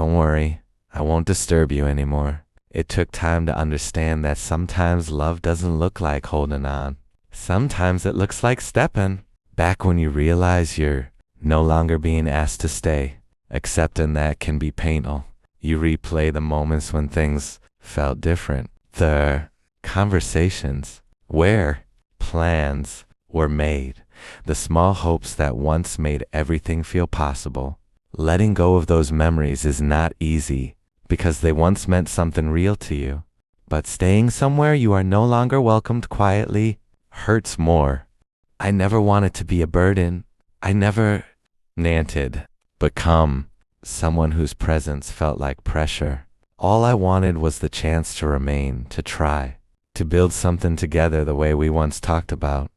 Don't worry, I won't disturb you anymore. It took time to understand that sometimes love doesn't look like holding on. Sometimes it looks like stepping back when you realize you're no longer being asked to stay. Accepting that can be painful. You replay the moments when things felt different. The conversations where plans were made. The small hopes that once made everything feel possible. Letting go of those memories is not easy because they once meant something real to you. But staying somewhere you are no longer welcomed quietly hurts more. I never wanted to be a burden. I never wanted become someone whose presence felt like pressure. All I wanted was the chance to remain, to try, to build something together the way we once talked about.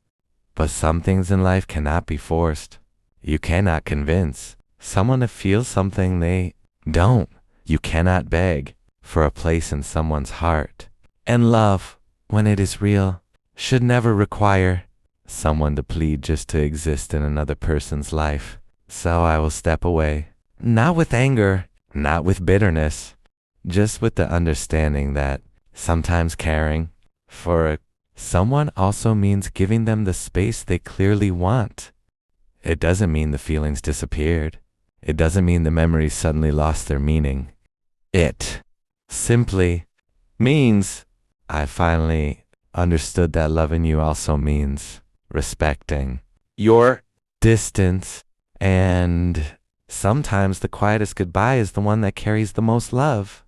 But some things in life cannot be forced. You cannot convince someone to feel something they don't. You cannot beg for a place in someone's heart. And love, when it is real, should never require someone to plead just to exist in another person's life. So I will step away, not with anger, not with bitterness, just with the understanding that sometimes caring for someone also means giving them the space they clearly want. It doesn't mean the feelings disappeared. It doesn't mean the memories suddenly lost their meaning. It simply means I finally understood that loving you also means respecting your distance. And sometimes the quietest goodbye is the one that carries the most love.